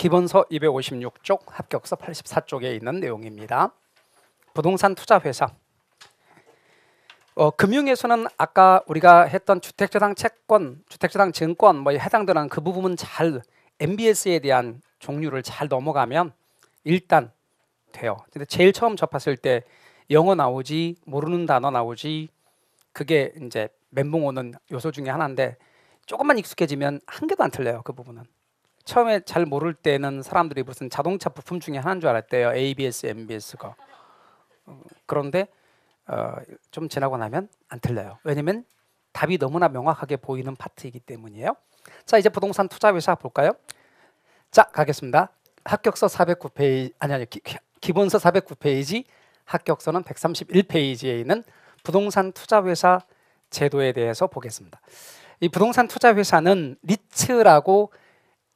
기본서 256쪽, 합격서 84쪽에 있는 내용입니다. 부동산 투자회사. 금융에서는 아까 우리가 했던 주택자산 채권, 주택자산 증권 뭐에 해당되는 그 부분은 잘 MBS에 대한 종류를 잘 넘어가면 일단 돼요. 근데 제일 처음 접했을 때 영어 나오지, 모르는 단어 나오지, 그게 이제 멘붕 오는 요소 중에 하나인데 조금만 익숙해지면 한 개도 안 틀려요. 그 부분은. 처음에 잘 모를 때는 사람들이 무슨 자동차 부품 중에 하나인 줄 알았대요. ABS, MBS가. 그런데 좀 지나고 나면 안 틀려요. 왜냐면 답이 너무나 명확하게 보이는 파트이기 때문이에요. 자, 이제 부동산 투자회사 볼까요? 자, 가겠습니다. 합격서 409페이지, 아니 기본서 409페이지, 합격서는 131페이지에 있는 부동산 투자회사 제도에 대해서 보겠습니다. 이 부동산 투자회사는 리츠라고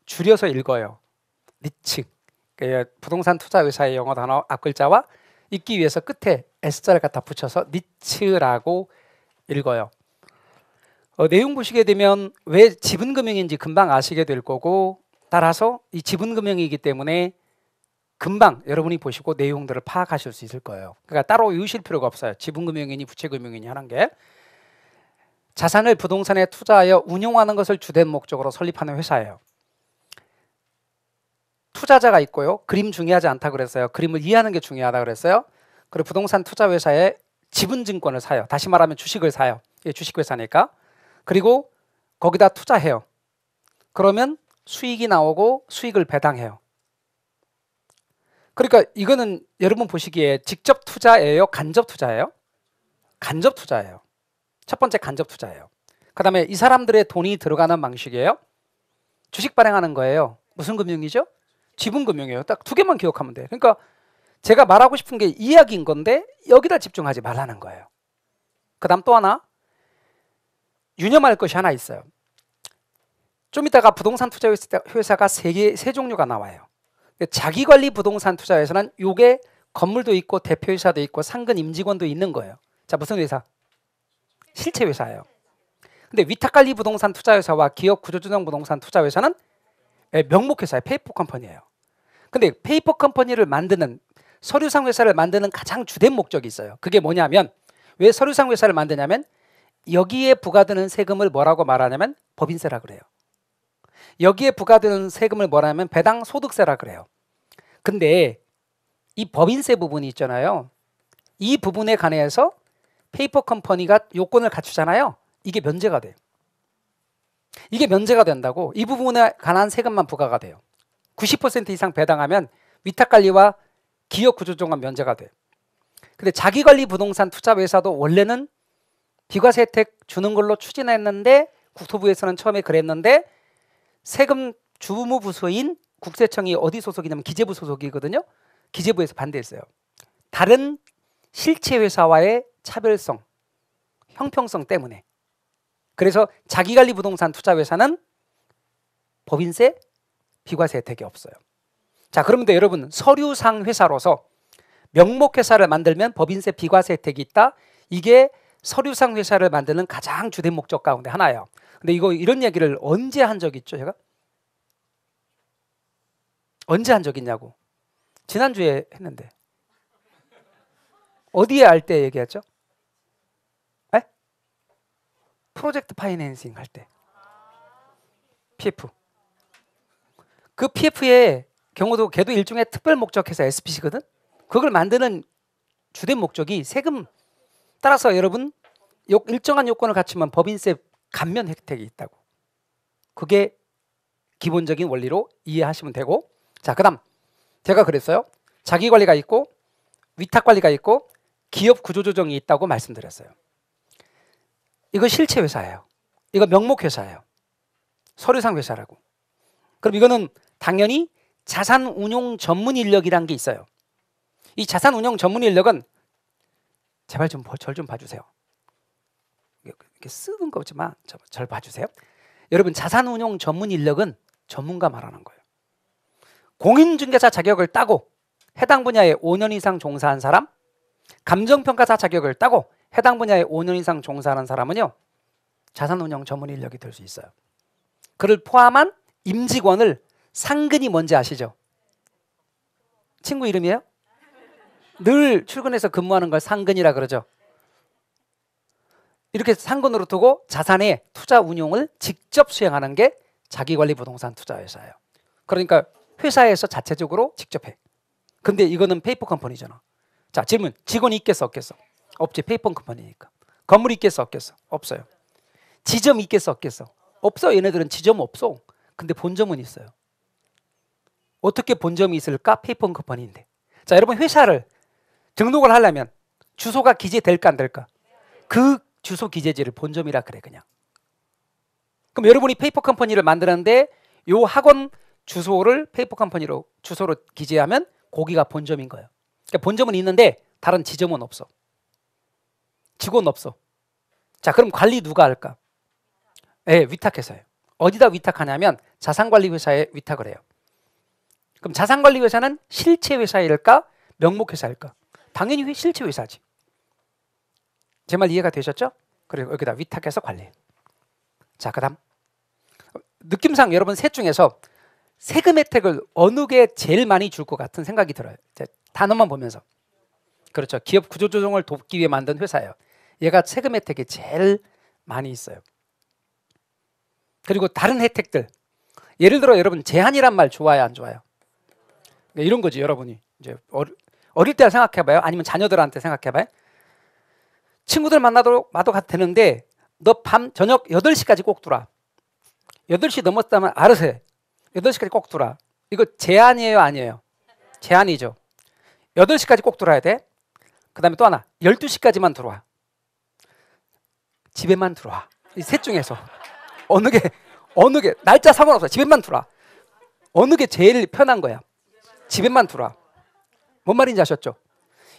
줄여서 읽어요. 리츠. 부동산 투자회사의 영어 단어 앞글자와 읽기 위해서 끝에 S자를 갖다 붙여서 리츠라고 읽어요. 내용 보시게 되면 왜 지분금융인지 금방 아시게 될 거고, 따라서 이 지분금융이기 때문에 금방 여러분이 보시고 내용들을 파악하실 수 있을 거예요. 그러니까 따로 외우실 필요가 없어요. 지분금융이니 부채금융이니 하는 게. 자산을 부동산에 투자하여 운용하는 것을 주된 목적으로 설립하는 회사예요. 투자자가 있고요. 그림 중요하지 않다 그랬어요. 그림을 이해하는 게 중요하다 그랬어요. 그리고 부동산 투자 회사에 지분증권을 사요. 다시 말하면 주식을 사요. 이게 주식회사니까. 그리고 거기다 투자해요. 그러면 수익이 나오고 수익을 배당해요. 그러니까 이거는 여러분 보시기에 직접 투자예요? 간접 투자예요? 간접 투자예요. 첫 번째 간접 투자예요. 그 다음에 이 사람들의 돈이 들어가는 방식이에요. 주식 발행하는 거예요. 무슨 금융이죠? 지분금융이에요. 딱 두 개만 기억하면 돼요. 그러니까 제가 말하고 싶은 게 이야기인 건데 여기다 집중하지 말라는 거예요. 그 다음 또 하나 유념할 것이 하나 있어요. 좀 이따가 부동산 투자 회사가 세 종류가 나와요. 자기관리 부동산 투자 회사는 요게 건물도 있고 대표이사도 있고 상근 임직원도 있는 거예요. 자, 무슨 회사? 실체 회사예요. 근데 위탁관리 부동산 투자 회사와 기업 구조조정 부동산 투자 회사는 명목회사예요. 페이퍼 컴퍼니예요. 근데 페이퍼 컴퍼니를 만드는 서류상 회사를 만드는 가장 주된 목적이 있어요. 그게 뭐냐면 왜 서류상 회사를 만드냐면 여기에 부과되는 세금을 뭐라고 말하냐면 법인세라 그래요. 여기에 부과되는 세금을 뭐라면 배당 소득세라 그래요. 근데 이 법인세 부분이 있잖아요. 이 부분에 관해서 페이퍼 컴퍼니가 요건을 갖추잖아요. 이게 면제가 돼요. 이게 면제가 된다고. 이 부분에 관한 세금만 부과가 돼요. 90% 이상 배당하면 위탁관리와 기업 구조조정은 면제가 돼요. 근데 자기관리 부동산 투자회사도 원래는 비과세 혜택 주는 걸로 추진했는데 국토부에서는 처음에 그랬는데 세금 주무부서인 국세청이 어디 소속이냐면 기재부 소속이거든요. 기재부에서 반대했어요. 다른 실체회사와의 차별성, 형평성 때문에. 그래서 자기관리 부동산 투자회사는 법인세, 비과세 혜택이 없어요. 자, 그러면 여러분 서류상 회사로서 명목회사를 만들면 법인세, 비과세 혜택이 있다. 이게 서류상 회사를 만드는 가장 주된 목적 가운데 하나예요. 근데 이런 얘기를 언제 한 적 있죠, 제가? 언제 한 적 있냐고. 지난주에 했는데. 어디에 할 때 얘기했죠? 에? 프로젝트 파이낸싱 할 때. PF. 그 PF의 경우도 걔도 일종의 특별 목적 회사 SPC거든. 그걸 만드는 주된 목적이 세금. 따라서 여러분 일정한 요건을 갖추면 법인세 감면 혜택이 있다고. 그게 기본적인 원리로 이해하시면 되고. 자, 그다음 제가 그랬어요. 자기관리가 있고 위탁관리가 있고 기업 구조조정이 있다고 말씀드렸어요. 이거 실체회사예요. 이거 명목회사예요. 서류상 회사라고. 그럼 이거는 당연히 자산운용 전문 인력이라는 게 있어요. 이 자산운용 전문 인력은 제발 좀 절 좀 봐주세요. 이렇게 쓰는 거지만 절 봐주세요. 여러분 자산운용 전문 인력은 전문가 말하는 거예요. 공인중개사 자격을 따고 해당 분야에 5년 이상 종사한 사람, 감정평가사 자격을 따고 해당 분야에 5년 이상 종사하는 사람은요 자산운용 전문 인력이 될 수 있어요. 그를 포함한 임직원을 상근이 뭔지 아시죠? 친구 이름이에요? 늘 출근해서 근무하는 걸 상근이라 그러죠. 이렇게 상근으로 두고 자산의 투자 운용을 직접 수행하는 게 자기관리 부동산 투자회사예요. 그러니까 회사에서 자체적으로 직접 해. 근데 이거는 페이퍼 컴퍼니잖아. 자, 질문. 직원이 있겠어 없겠어? 없지. 페이퍼 컴퍼니니까. 건물이 있겠어 없겠어? 없어요. 지점이 있겠어 없겠어? 없어. 얘네들은 지점 없어. 근데 본점은 있어요. 어떻게 본점이 있을까? 페이퍼 컴퍼니인데. 자, 여러분 회사를 등록을 하려면 주소가 기재될까 안 될까? 그 주소 기재지를 본점이라 그래 그냥. 그럼 여러분이 페이퍼 컴퍼니를 만드는데 요 학원 주소를 페이퍼 컴퍼니로 주소로 기재하면 거기가 본점인 거예요. 그러니까 본점은 있는데 다른 지점은 없어. 직원 없어. 자, 그럼 관리 누가 할까? 네, 위탁회사예요. 어디다 위탁하냐면 자산관리회사에 위탁을 해요. 그럼 자산관리회사는 실체회사일까? 명목회사일까? 당연히 실체회사지. 제 말 이해가 되셨죠? 그리고 여기다 위탁해서 관리해요. 자, 그 다음 느낌상 여러분 셋 중에서 세금 혜택을 어느 게 제일 많이 줄 것 같은 생각이 들어요. 단어만 보면서. 그렇죠. 기업 구조조정을 돕기 위해 만든 회사예요. 얘가 세금 혜택이 제일 많이 있어요. 그리고 다른 혜택들. 예를 들어 여러분 제한이란 말 좋아요 안 좋아요? 이런 거지. 여러분이 이제 어릴 때 생각해봐요. 아니면 자녀들한테 생각해봐요. 친구들 만나도 가도 되는데 너 밤 저녁 8시까지 꼭 들어와. 8시 넘었다면 알아서 해. 8시까지 꼭 들어와. 이거 제한이에요 아니에요? 제한이죠. 8시까지 꼭 들어와야 돼. 그 다음에 또 하나 12시까지만 들어와. 집에만 들어와. 이 셋 중에서 어느 게 날짜 상관없어. 집에만 들어와. 어느 게 제일 편한 거야? 집에만 들어와. 뭔 말인지 아셨죠?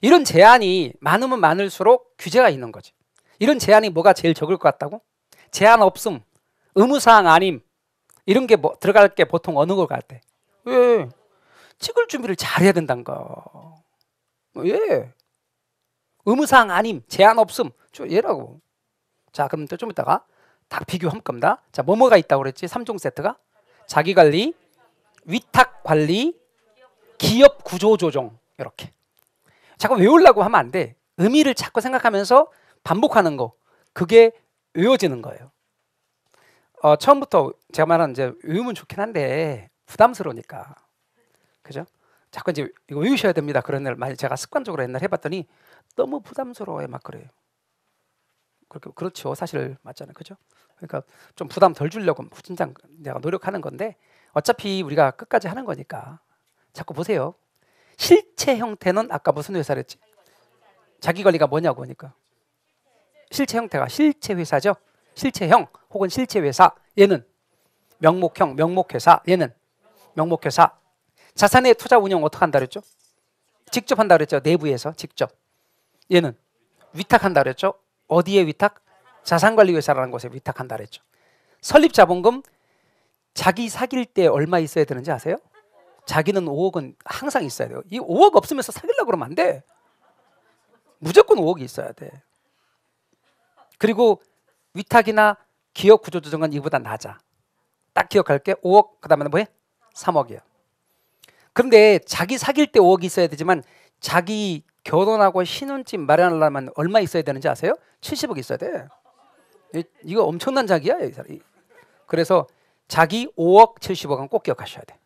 이런 제한이 많으면 많을수록 규제가 있는 거지. 이런 제한이 뭐가 제일 적을 것 같다고? 제한 없음, 의무사항 아님 이런 게 뭐 들어갈 게 보통 어느 걸 갈 때? 왜? 찍을 준비를 잘해야 된다는 거. 예. 의무사항 아님, 제한 없음, 얘라고. 자, 그럼 또 좀 이따가 딱 비교할 겁니다. 자, 뭐가 있다고 그랬지? 3종 세트가 자기관리, 위탁관리, 기업 구조조정 이렇게. 자꾸 외우려고 하면 안 돼. 의미를 자꾸 생각하면서 반복하는 거. 그게 외워지는 거예요. 처음부터 제가 말하는 이제 외우면 좋긴 한데 부담스러우니까. 그죠? 자꾸 이제 이거 외우셔야 됩니다. 그런 날 많이 제가 습관적으로 옛날 해봤더니 너무 부담스러워요. 막 그래요. 그렇죠. 사실 맞잖아요. 그죠? 그러니까 좀 부담 덜 주려고 진짜 내가 노력하는 건데 어차피 우리가 끝까지 하는 거니까 자꾸 보세요. 실체 형태는 아까 무슨 회사랬지? 자기관리가 뭐냐고 하니까 실체 형태가 실체 회사죠. 실체형 혹은 실체 회사. 얘는 명목형, 명목회사. 얘는 명목회사. 자산의 투자 운영 어떻게 한다 그랬죠? 직접 한다 그랬죠. 내부에서 직접. 얘는 위탁한다 그랬죠. 어디에 위탁? 자산관리회사라는 곳에 위탁한다 그랬죠. 설립자본금 자기 사귈 때 얼마 있어야 되는지 아세요? 자기는 5억은 항상 있어야 돼요. 이 5억 없으면서 사귀려고 그러면 안 돼. 무조건 5억이 있어야 돼. 그리고 위탁이나 기업 구조조정은 이보다 낮아. 딱 기억할게. 5억 그다음에 뭐해? 3억이야. 그런데 자기 사귈 때 5억이 있어야 되지만 자기 결혼하고 신혼집 마련하려면 얼마 있어야 되는지 아세요? 70억 있어야 돼. 이거 엄청난 자기야. 그래서 자기 5억 70억은 꼭 기억하셔야 돼.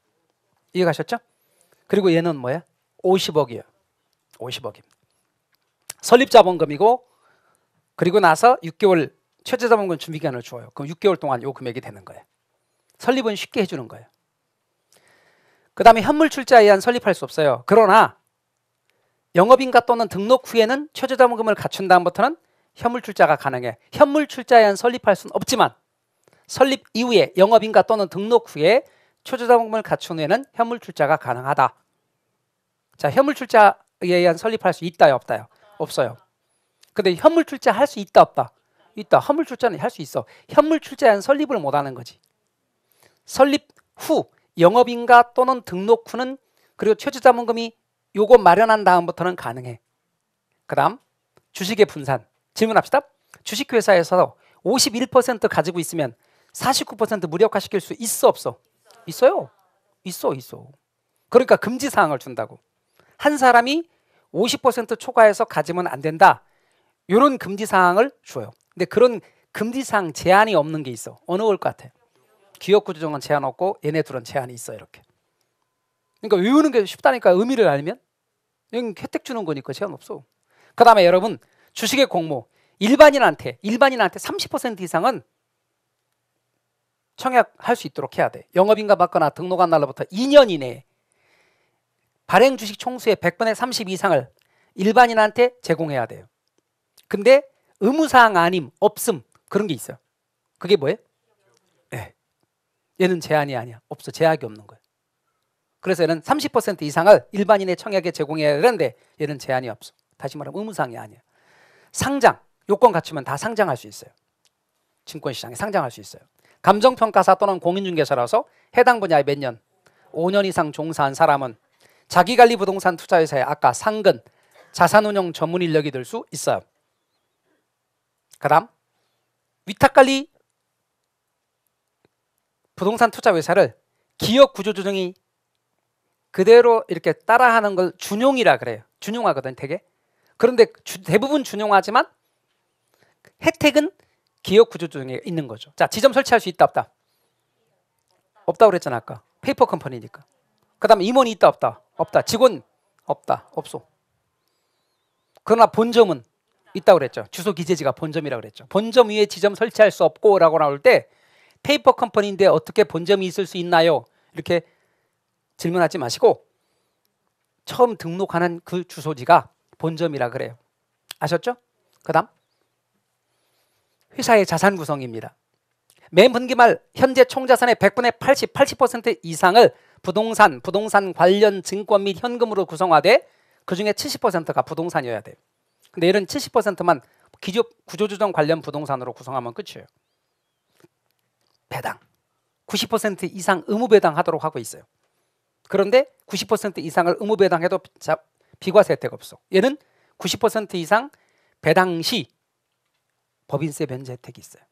이해가셨죠? 그리고 얘는 뭐야? 50억이에요. 50억입니다. 설립자본금이고 그리고 나서 6개월 최저자본금 준비기간을 줘요. 그럼 6개월 동안 요 금액이 되는 거예요. 설립은 쉽게 해주는 거예요. 그 다음에 현물 출자에 의한 설립할 수 없어요. 그러나 영업인가 또는 등록 후에는 최저자본금을 갖춘 다음부터는 현물 출자가 가능해. 현물 출자에 의한 설립할 수는 없지만 설립 이후에 영업인가 또는 등록 후에 최저자본금을 갖춘 후에는 현물 출자가 가능하다. 자, 현물 출자에 의한 설립할 수 있다요, 없다요? 없어요. 근데 현물 출자 할 수 있다, 없다? 있다. 현물 출자는 할 수 있어. 현물 출자에 의한 설립을 못 하는 거지. 설립 후 영업인가 또는 등록 후는 그리고 최저자본금이 요거 마련한 다음부터는 가능해. 그 다음 주식의 분산. 질문합시다. 주식회사에서 51% 가지고 있으면 49% 무력화시킬 수 있어 없어? 있어요. 있어. 그러니까 금지 사항을 준다고. 한 사람이 50% 초과해서 가지면 안 된다. 이런 금지 사항을 줘요. 근데 그런 금지 사항 제한이 없는 게 있어. 어느 걸 것 같아요? 기업 구조조정은 제한 없고 얘네 둘은 제한이 있어. 이렇게. 그러니까 외우는 게 쉽다니까. 의미를 알면 그냥 혜택 주는 거니까 제한 없어. 그 다음에 여러분 주식의 공모 일반인한테 30% 이상은 청약할 수 있도록 해야 돼. 영업인가 받거나 등록한 날로부터 2년 이내에 발행 주식 총수의 100분의 30 이상을 일반인한테 제공해야 돼요. 근데 의무사항 아님 없음 그런 게 있어요. 그게 뭐예요? 네. 얘는 제한이 아니야. 없어. 제약이 없는 거예요. 그래서 얘는 30% 이상을 일반인의 청약에 제공해야 되는데 얘는 제한이 없어. 다시 말하면 의무사항이 아니야. 상장 요건 갖추면 다 상장할 수 있어요. 증권시장에 상장할 수 있어요. 감정평가사 또는 공인중개사라서 해당 분야에 몇 년? 5년 이상 종사한 사람은 자기관리 부동산 투자회사에 아까 상근, 자산운용 전문 인력이 될 수 있어요. 그 다음 위탁관리 부동산 투자회사를 기업 구조조정이 그대로 이렇게 따라하는 걸 준용이라 그래요. 준용하거든 되게. 그런데 대부분 준용하지만 혜택은 기업 구조조정에 있는 거죠. 자, 지점 설치할 수 있다 없다? 없다고 그랬잖아 아까. 페이퍼 컴퍼니니까. 그 다음에 임원이 있다 없다? 없다. 직원 없다? 없어. 그러나 본점은 있다고 그랬죠. 주소 기재지가 본점이라고 그랬죠. 본점 위에 지점 설치할 수 없고 라고 나올 때 페이퍼 컴퍼니인데 어떻게 본점이 있을 수 있나요? 이렇게 질문하지 마시고 처음 등록하는 그 주소지가 본점이라 그래요. 아셨죠? 그 다음 회사의 자산 구성입니다. 매 분기 말 현재 총자산의 100분의 80% 이상을 부동산 관련 증권 및 현금으로 구성하되 그중에 70%가 부동산이어야 돼요. 근데 얘는 70%만 구조조정 관련 부동산으로 구성하면 끝이에요. 배당 90% 이상 의무 배당하도록 하고 있어요. 그런데 90% 이상을 의무 배당해도 비과세 혜택 없어. 얘는 90% 이상 배당 시 법인세 면제 혜택이 있어요.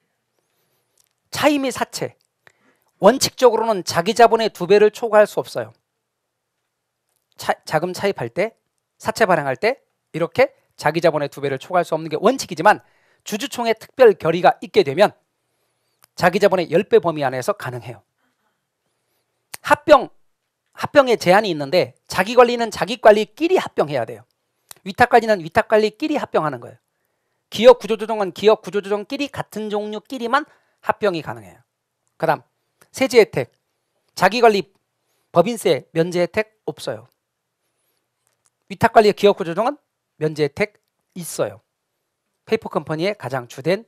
차이 및 사채 원칙적으로는 자기 자본의 2배를 초과할 수 없어요. 자금 차입할 때 사채 발행할 때 이렇게 자기 자본의 2배를 초과할 수 없는 게 원칙이지만 주주총회 특별 결의가 있게 되면 자기 자본의 10배 범위 안에서 가능해요. 합병에 제한이 있는데 자기관리는 자기관리끼리 합병해야 돼요. 위탁관리는 위탁관리끼리 합병하는 거예요. 기업 구조조정은 기업 구조조정끼리 같은 종류끼리만 합병이 가능해요. 그 다음 세제 혜택 자기관리 법인세 면제 혜택 없어요. 위탁관리의 기업 구조조정은 면제 혜택 있어요. 페이퍼 컴퍼니의 가장 주된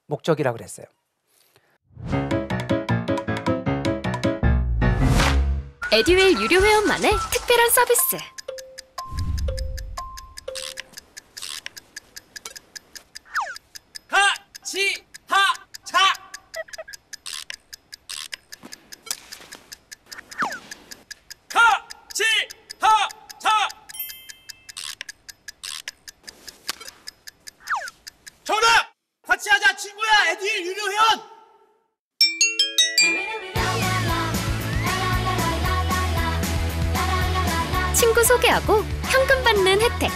목적이라고 그랬어요. 에듀윌 유료 회원만의 특별한 서비스. 하치하차 하치하차 정답! 같이 하자 친구야 에듀윌 유료 회원! 친구 소개하고 현금 받는 혜택.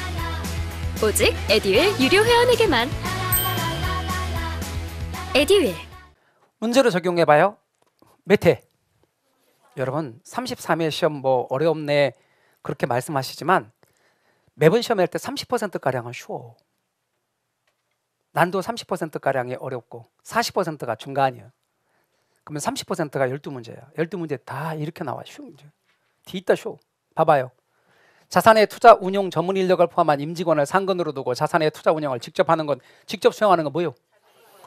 오직 에듀윌 유료 회원에게만. 에듀윌. 문제로 적용해봐요. 몇 회? 여러분 33회 시험 뭐 어렵네 그렇게 말씀하시지만 매번 시험할 때 30%가량은 쉬워. 난도 30%가량이 어렵고 40%가 중간이에요. 그러면 30%가 12문제야. 12문제 다 이렇게 나와. 쉬운 문제. 뒤있다 쉬워. 봐봐요. 자산의 투자 운용 전문 인력을 포함한 임직원을 상근으로 두고 자산의 투자 운영을 직접 하는 건 직접 수행하는 건 뭐예요?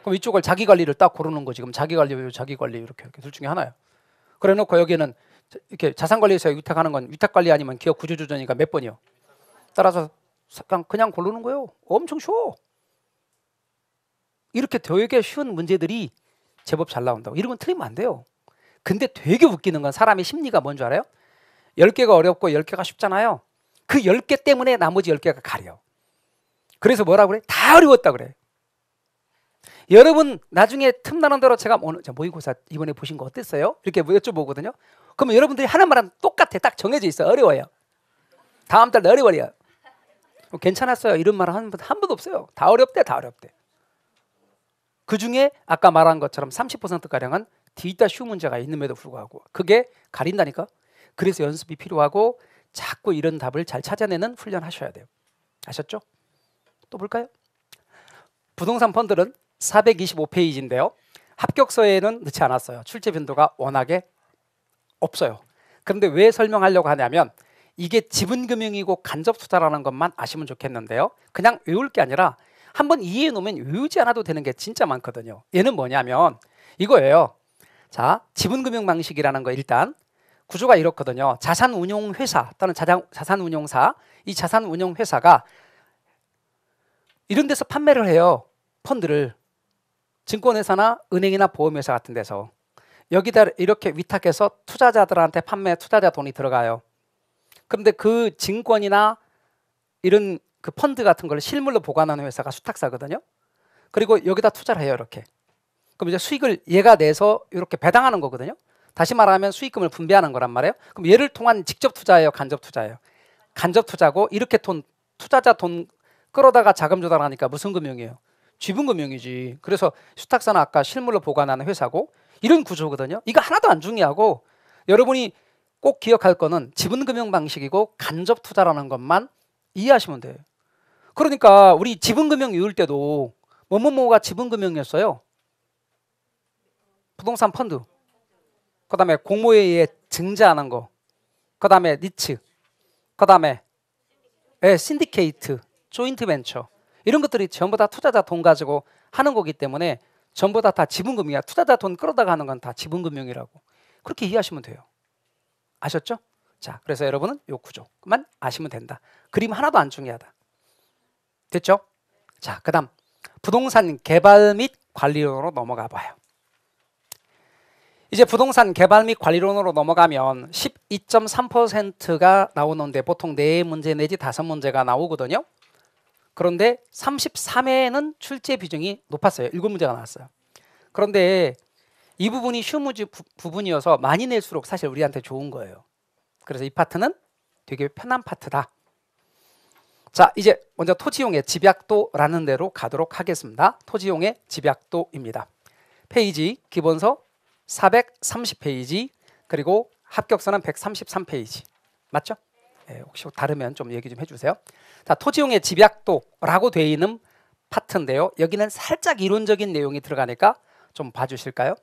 그럼 이쪽을 자기 관리를 딱 고르는 거 지금 자기 관리 이렇게 둘 중에 하나예요. 그래 놓고 여기는 이렇게 자산 관리에서 위탁하는 건 위탁 관리 아니면 기업 구조조정이니까 몇 번이요? 따라서 그냥 고르는 거예요. 엄청 쉬워. 이렇게 되게 쉬운 문제들이 제법 잘 나온다고. 이런 건 틀리면 안 돼요. 근데 되게 웃기는 건 사람의 심리가 뭔 줄 알아요? 10개가 어렵고 10개가 쉽잖아요. 그 10개 때문에 나머지 10개가 가려. 그래서 뭐라고 그래? 다 어려웠다 그래. 여러분 나중에 틈나는 대로 제가 모의고사 이번에 보신 거 어땠어요? 이렇게 여쭤보거든요. 그러면 여러분들이 하는 말은 똑같아. 딱 정해져 있어. 어려워요. 다음 달 어려워요. 괜찮았어요. 이런 말은 한 번도 없어요. 다 어렵대. 다 어렵대. 그중에 아까 말한 것처럼 30%가량은 뒤있다 쉬운 문제가 있음에도 불구하고 그게 가린다니까. 그래서 연습이 필요하고 자꾸 이런 답을 잘 찾아내는 훈련하셔야 돼요. 아셨죠? 또 볼까요? 부동산 펀드는 425페이지인데요. 합격서에는 넣지 않았어요. 출제 빈도가 워낙에 없어요. 그런데 왜 설명하려고 하냐면 이게 지분금융이고 간접투자라는 것만 아시면 좋겠는데요. 그냥 외울 게 아니라 한번 이해해 놓으면 외우지 않아도 되는 게 진짜 많거든요. 얘는 뭐냐면 이거예요. 자, 지분금융 방식이라는 거 일단 구조가 이렇거든요. 자산운용회사 또는 자산운용사, 이 자산운용회사가 이런 데서 판매를 해요. 펀드를. 증권회사나 은행이나 보험회사 같은 데서. 여기다 이렇게 위탁해서 투자자들한테 투자자 돈이 들어가요. 그런데 그 증권이나 이런 그 펀드 같은 걸 실물로 보관하는 회사가 수탁사거든요. 그리고 여기다 투자를 해요. 이렇게. 그럼 이제 수익을 얘가 내서 이렇게 배당하는 거거든요. 다시 말하면 수익금을 분배하는 거란 말이에요. 그럼 얘를 통한 직접 투자예요, 간접 투자예요? 간접 투자고 이렇게 투자자 돈 끌어다가 자금 조달하니까 무슨 금융이에요? 지분금융이지. 그래서 수탁사는 아까 실물로 보관하는 회사고 이런 구조거든요. 이거 하나도 안 중요하고 여러분이 꼭 기억할 거는 지분금융 방식이고 간접 투자라는 것만 이해하시면 돼요. 그러니까 우리 지분금융 외울 때도 뭐뭐뭐가 지분금융이었어요. 부동산 펀드, 그 다음에 공모회의에 증자하는 거, 그 다음에 니츠, 그 다음에 신디케이트, 조인트 벤처 이런 것들이 전부 다 투자자 돈 가지고 하는 거기 때문에 전부 다 지분금융이야. 투자자 돈 끌어다가 하는 건 다 지분금융이라고 그렇게 이해하시면 돼요. 아셨죠? 자, 그래서 여러분은 요 구조만 아시면 된다. 그림 하나도 안 중요하다. 됐죠? 자, 그 다음 부동산 개발 및 관리론으로 넘어가 봐요. 이제 부동산 개발 및 관리론으로 넘어가면 12.3%가 나오는데 보통 4문제 내지 5문제가 나오거든요. 그런데 33회에는 출제 비중이 높았어요. 7문제가 나왔어요. 그런데 이 부분이 쉬운 문제 부분이어서 많이 낼수록 사실 우리한테 좋은 거예요. 그래서 이 파트는 되게 편한 파트다. 자, 이제 먼저 토지용의 집약도라는 데로 가도록 하겠습니다. 토지용의 집약도입니다. 페이지 기본서 430페이지 그리고 합격서는 133페이지 맞죠? 혹시 다르면 좀 얘기 좀 해주세요. 자, 토지용의 집약도라고 되어 있는 파트인데요. 여기는 살짝 이론적인 내용이 들어가니까 좀 봐주실까요?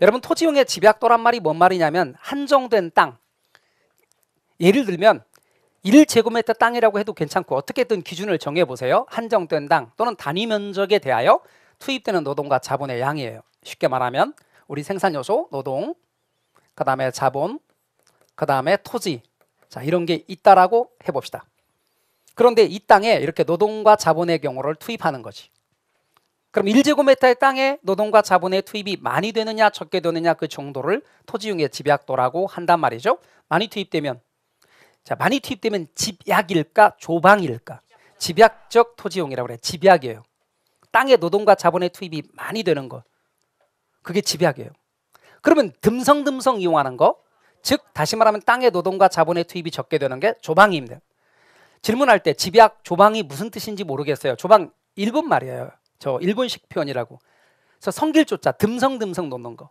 여러분 토지용의 집약도란 말이 뭔 말이냐면 한정된 땅, 예를 들면 1제곱미터 땅이라고 해도 괜찮고 어떻게든 기준을 정해보세요. 한정된 땅 또는 단위 면적에 대하여 투입되는 노동과 자본의 양이에요. 쉽게 말하면 우리 생산요소, 노동, 그 다음에 자본, 그 다음에 토지, 자 이런 게 있다라고 해봅시다. 그런데 이 땅에 이렇게 노동과 자본의 경우를 투입하는 거지. 그럼 1제곱미터의 땅에 노동과 자본의 투입이 많이 되느냐 적게 되느냐 그 정도를 토지용의 집약도라고 한단 말이죠. 많이 투입되면 집약일까 조방일까? 집약적 토지용이라고 그래. 집약이에요. 땅에 노동과 자본의 투입이 많이 되는 거. 그게 집약이에요. 그러면 듬성듬성 이용하는 거, 즉 다시 말하면 땅에 노동과 자본의 투입이 적게 되는 게 조방입니다. 질문할 때 집약, 조방이 무슨 뜻인지 모르겠어요. 조방 일본 말이에요. 저 일본식 표현이라고. 그래서 성길조자 듬성듬성 넣는 거,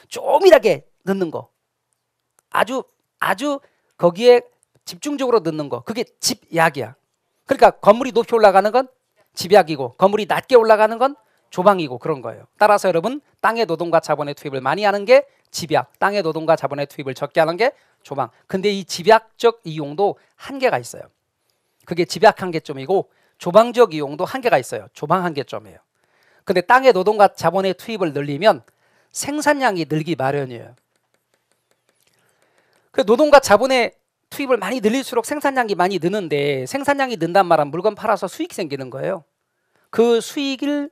쪼밀하게 넣는 거, 아주 거기에 집중적으로 넣는 거, 그게 집약이야. 그러니까 건물이 높이 올라가는 건 집약이고 건물이 낮게 올라가는 건 조방이고 그런 거예요. 따라서 여러분 땅의 노동과 자본의 투입을 많이 하는 게 집약, 땅의 노동과 자본의 투입을 적게 하는 게 조방. 근데 이 집약적 이용도 한계가 있어요. 그게 집약 한계점이고 조방적 이용도 한계가 있어요. 조방 한계점이에요. 근데 땅의 노동과 자본의 투입을 늘리면 생산량이 늘기 마련이에요. 그 노동과 자본의 투입을 많이 늘릴수록 생산량이 많이 느는데 생산량이 는단 말은 물건 팔아서 수익 생기는 거예요. 그 수익을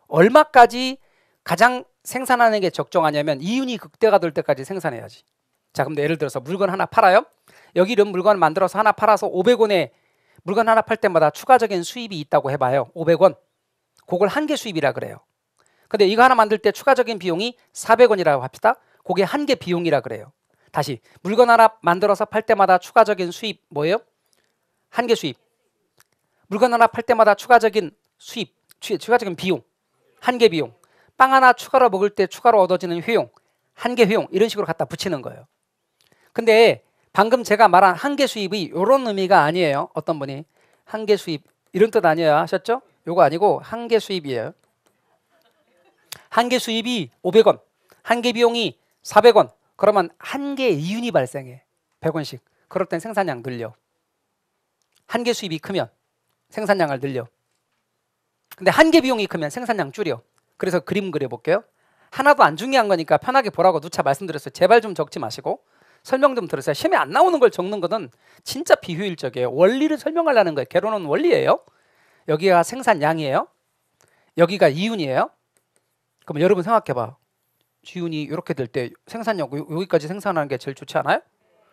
얼마까지 가장 생산하는 게 적정하냐면 이윤이 극대가 될 때까지 생산해야지. 자, 그럼 예를 들어서 물건 하나 팔아요. 여기 이런 물건을 만들어서 하나 팔아서 500원에 물건 하나 팔 때마다 추가적인 수입이 있다고 해봐요. 500원. 그걸 한개 수입이라 그래요. 근데 이거 하나 만들 때 추가적인 비용이 400원이라고 합시다. 그게 한개 비용이라 그래요. 다시 물건 하나 만들어서 팔 때마다 추가적인 수입 뭐예요? 한개 수입. 물건 하나 팔 때마다 추가적인 수입, 추가적인 비용, 한개 비용. 빵 하나 추가로 먹을 때 추가로 얻어지는 효용, 한개 효용 이런 식으로 갖다 붙이는 거예요. 근데 방금 제가 말한 한개 수입이 이런 의미가 아니에요. 어떤 분이 한개 수입 이런 뜻 아니에요 하셨죠? 요거 아니고 한개 수입이에요. 한개 수입이 500원, 한개 비용이 400원. 그러면 한개 이윤이 발생해. 100원씩. 그럴 땐 생산량 늘려. 한개 수입이 크면 생산량을 늘려. 근데 한개 비용이 크면 생산량 줄여. 그래서 그림 그려볼게요. 하나도 안 중요한 거니까 편하게 보라고 누차 말씀드렸어요. 제발 좀 적지 마시고 설명 좀 들으세요. 시험에 안 나오는 걸 적는 거는 진짜 비효율적이에요. 원리를 설명하려는 거예요. 개론은 원리예요. 여기가 생산량이에요. 여기가 이윤이에요. 그럼 여러분 생각해봐. 지윤이 이렇게 될 때 생산력 여기까지 생산하는 게 제일 좋지 않아요?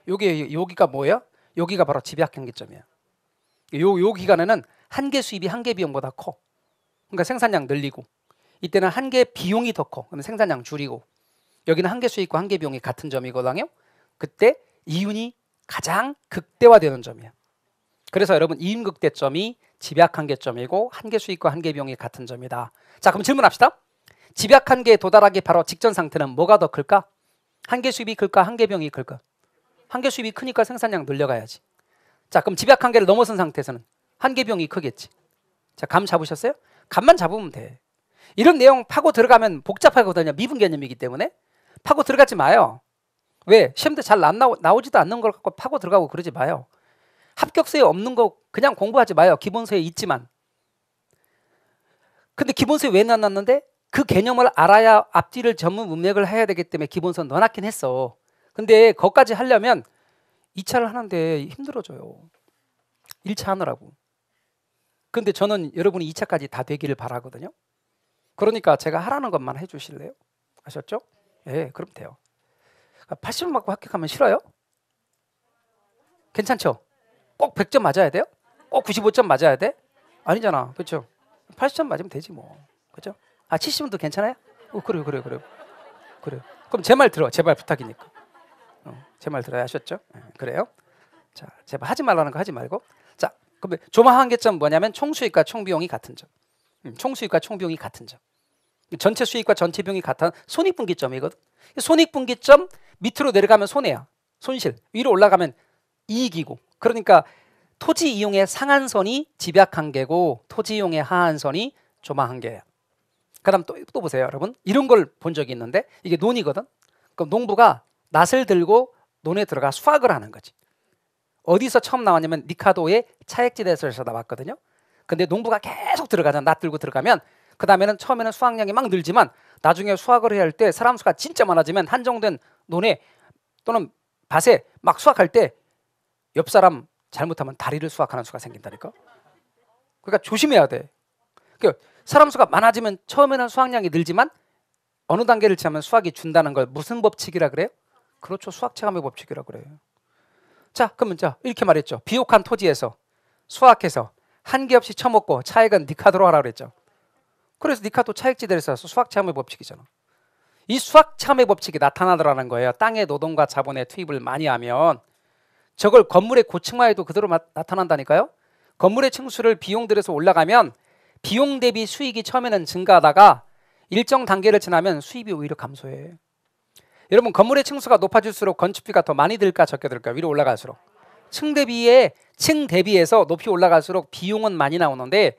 여기가 뭐예요? 여기가 바로 집약한계점이에요. 요 기간에는 한개 수입이 한개 비용보다 커. 그러니까 생산량 늘리고 이때는 한개 비용이 더 커. 그러면 생산량 줄이고 여기는 한개 수입과 한개 비용이 같은 점이거든요. 그때 이윤이 가장 극대화되는 점이에요. 그래서 여러분 이윤 극대점이 집약한계점이고 한개 수입과 한개 비용이 같은 점이다. 자 그럼 질문합시다. 집약한계에 도달하기 바로 직전 상태는 뭐가 더 클까? 한개 수입이 클까? 한개 비용이 클까? 한개 수입이 크니까 생산량 늘려가야지. 자 그럼 집약한계를 넘어선 상태에서는 한개 비용이 크겠지. 자 감 잡으셨어요? 감만 잡으면 돼. 이런 내용 파고 들어가면 복잡하거든요. 미분 개념이기 때문에 파고 들어가지 마요. 왜? 시험 때 잘 나오지도 않는 걸 갖고 파고 들어가고 그러지 마요. 합격서에 없는 거 그냥 공부하지 마요. 기본서에 있지만. 근데 기본서에 왜 넣어놨는데? 그 개념을 알아야 앞뒤를 전문 문맥을 해야 되기 때문에 기본서 넣어놨긴 했어. 근데 거기까지 하려면 2차를 하는데 힘들어져요. 1차 하느라고. 근데 저는 여러분이 2차까지 다 되기를 바라거든요. 그러니까 제가 하라는 것만 해주실래요? 아셨죠? 예, 그럼 돼요. 80점 맞고 합격하면 싫어요? 괜찮죠? 꼭 100점 맞아야 돼요? 꼭 95점 맞아야 돼? 아니잖아. 그렇죠? 80점 맞으면 되지 뭐. 그렇죠? 아 70점도 괜찮아요? 그래요. 그럼 제 말 들어. 제발 부탁이니까. 제 말 들어야 하셨죠? 그래요. 자, 제발 하지 말라는 거 하지 말고. 자, 그럼 조마한계점 뭐냐면 총수익과 총비용이 같은 점. 총수익과 총비용이 같은 점. 전체 수익과 전체 비용이 같은 손익분기점이거든. 손익분기점 밑으로 내려가면 손해야. 손실. 위로 올라가면 이익이고. 그러니까 토지 이용의 상한선이 집약한계고 토지 이용의 하한선이 조마한계예요. 그다음 또 보세요, 여러분. 이런 걸 본 적이 있는데 이게 논이거든. 그럼 농부가 낫을 들고 논에 들어가 수확을 하는 거지. 어디서 처음 나왔냐면 니카도의 차액지대에서 나왔거든요. 근데 농부가 계속 들어가잖아. 낫 들고 들어가면 그 다음에는 처음에는 수확량이 막 늘지만 나중에 수확을 해야 할 때 사람 수가 진짜 많아지면 한정된 논에 또는 밭에 막 수확할 때 옆 사람 잘못하면 다리를 수확하는 수가 생긴다니까. 그러니까 조심해야 돼. 그러니까 사람 수가 많아지면 처음에는 수확량이 늘지만 어느 단계를 지나면 수확이 준다는 걸 무슨 법칙이라 그래요? 그렇죠. 수확체감의 법칙이라 그래요. 자, 그러면 자 이렇게 말했죠. 비옥한 토지에서 수확해서 한 개 없이 처먹고 차액은 니카도로 하라 그랬죠. 그래서 니카도 차액지대에서 수확체감의 법칙이잖아. 이 수확체감의 법칙이 나타나더라는 거예요. 땅의 노동과 자본의 투입을 많이 하면 저걸 건물의 고층화에도 그대로 나타난다니까요. 건물의 층수를 비용 들여서 올라가면 비용 대비 수익이 처음에는 증가하다가 일정 단계를 지나면 수입이 오히려 감소해. 여러분 건물의 층수가 높아질수록 건축비가 더 많이 들까 적게 들까? 위로 올라갈수록 층 대비해서 높이 올라갈수록 비용은 많이 나오는데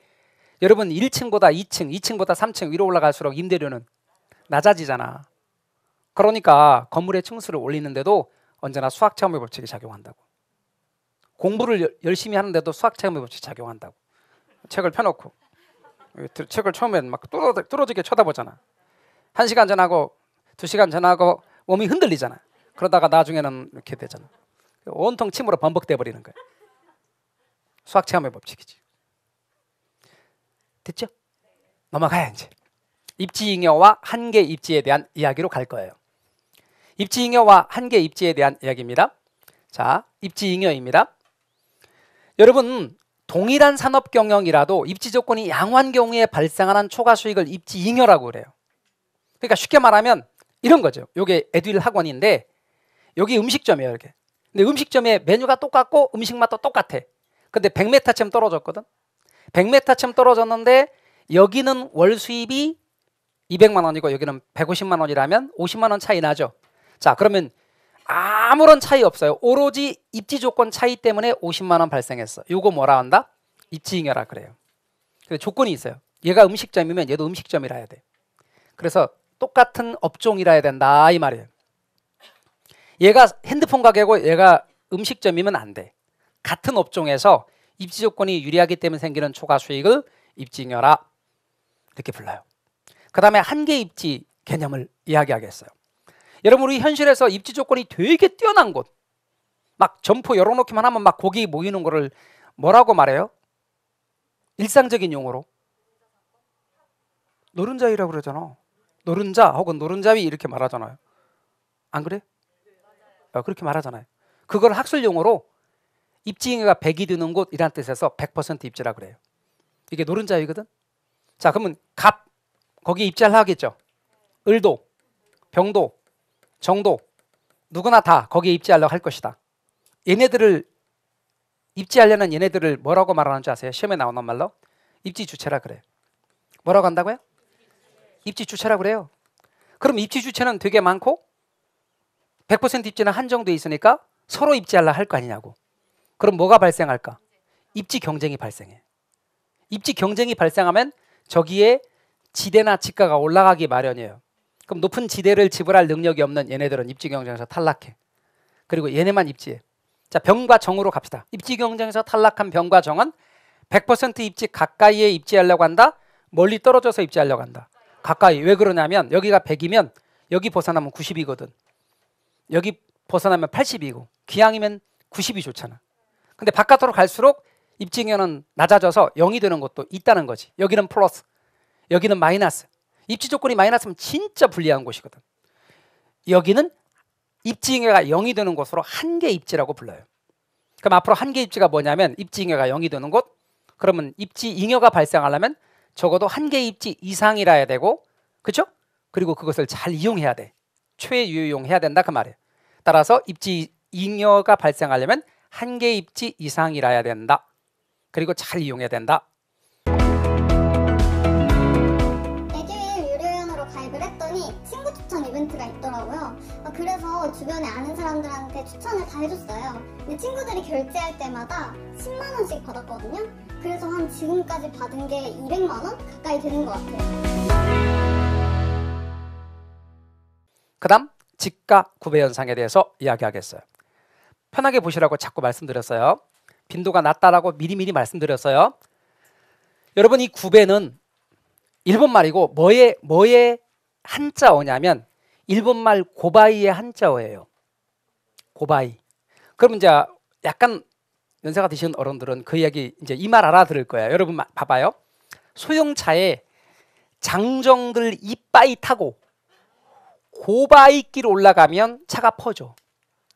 여러분 1층보다 2층, 2층보다 3층 위로 올라갈수록 임대료는 낮아지잖아. 그러니까 건물의 층수를 올리는데도 언제나 수학체험의 법칙이 작용한다고. 공부를 열심히 하는데도 수학체험의 법칙이 작용한다고. 책을 펴놓고 책을 처음엔 막 뚫어지게 쳐다보잖아. 1시간 전하고 2시간 전하고 몸이 흔들리잖아. 그러다가 나중에는 이렇게 되잖아. 온통 침으로 범벅돼 버리는 거야. 수학체험의 법칙이지. 됐죠? 넘어가야 이제. 입지잉여와 한계 입지에 대한 이야기로 갈 거예요. 입지잉여와 한계 입지에 대한 이야기입니다. 자, 입지잉여입니다. 여러분 동일한 산업 경영이라도 입지 조건이 양호한 경우에 발생하는 초과 수익을 입지 잉여라고 그래요. 그러니까 쉽게 말하면 이런 거죠. 이게 에듀윌 학원인데 여기 음식점이에요. 이렇게. 근데 음식점에 메뉴가 똑같고 음식 맛도 똑같아. 근데 100m쯤 떨어졌거든. 100m쯤 떨어졌는데 여기는 월 수입이 200만 원이고 여기는 150만 원이라면 50만 원 차이 나죠. 자, 그러면 아무런 차이 없어요. 오로지 입지 조건 차이 때문에 50만 원 발생했어. 요거 뭐라 한다? 입지잉여라 그래요. 근데 조건이 있어요. 얘가 음식점이면 얘도 음식점이라 해야 돼. 그래서 똑같은 업종이라 해야 된다 이 말이에요. 얘가 핸드폰 가게고 얘가 음식점이면 안 돼. 같은 업종에서 입지 조건이 유리하기 때문에 생기는 초과 수익을 입지잉여라 이렇게 불러요. 그 다음에 한계 입지 개념을 이야기하겠어요. 여러분 우리 현실에서 입지 조건이 되게 뛰어난 곳, 막 점포 열어놓기만 하면 막 고기 모이는 거를 뭐라고 말해요? 일상적인 용어로 노른자위라고 그러잖아. 노른자 혹은 노른자위 이렇게 말하잖아요. 안 그래? 그렇게 말하잖아요. 그걸 학술 용어로 입지잉여가 100이 드는 곳이란 뜻에서 100% 입지라 그래요. 이게 노른자위거든. 자, 그러면 갑 거기 입지하려 하겠죠. 을도, 병도, 정도 누구나 다 거기에 입지하려고 할 것이다. 얘네들을 입지하려는 얘네들을 뭐라고 말하는 줄 아세요? 시험에 나오는 말로 입지 주체라 그래요. 뭐라고 한다고요? 입지 주체라 그래요. 그럼 입지 주체는 되게 많고 100% 입지는 한정돼 있으니까 서로 입지하려고 할 거 아니냐고. 그럼 뭐가 발생할까? 입지 경쟁이 발생해. 입지 경쟁이 발생하면 저기에 지대나 지가가 올라가기 마련이에요. 그럼 높은 지대를 지불할 능력이 없는 얘네들은 입지 경쟁에서 탈락해. 그리고 얘네만 입지해. 자, 병과 정으로 갑시다. 입지 경쟁에서 탈락한 병과 정은 100% 입지 가까이에 입지하려고 한다? 멀리 떨어져서 입지하려고 한다? 가까이. 왜 그러냐면 여기가 100이면 여기 벗어나면 90이거든. 여기 벗어나면 80이고 기왕이면 90이 좋잖아. 근데 바깥으로 갈수록 입지잉여는 낮아져서 0이 되는 것도 있다는 거지. 여기는 플러스, 여기는 마이너스. 입지 조건이 마이너스면 진짜 불리한 곳이거든. 여기는 입지잉여가 0이 되는 곳으로 한계 입지라고 불러요. 그럼 앞으로 한계 입지가 뭐냐면 입지잉여가 0이 되는 곳, 그러면 입지잉여가 발생하려면 적어도 한계 입지 이상이라 해야 되고, 그렇죠? 그리고 그것을 잘 이용해야 돼. 최유용해야 된다 그 말이에요. 따라서 입지잉여가 발생하려면 한계 입지 이상이라 해야 된다. 그리고 잘 이용해야 된다. 에듀윌 유료회원으로 가입을 했더니 친구 추천 이벤트가 있더라고요. 그래서 주변에 아는 사람들한테 추천을 다 해줬어요. 근데 친구들이 결제할 때마다 10만 원씩 받았거든요. 그래서 한 지금까지 받은 게 200만 원 가까이 되는 것 같아요. 그 다음 지가 구배 현상에 대해서 이야기하겠어요. 편하게 보시라고 자꾸 말씀드렸어요. 빈도가 낮다라고 미리미리 말씀드렸어요. 여러분 이 구배는 일본말이고 뭐의 한자어냐면 일본말 고바이의 한자어예요. 고바이. 그럼 이제 약간 연세가 드신 어른들은 그 이야기 이제 이 말 알아들을 거예요. 여러분 봐봐요. 소형차에 장정들 이빠이 타고 고바이길 올라가면 차가 퍼져.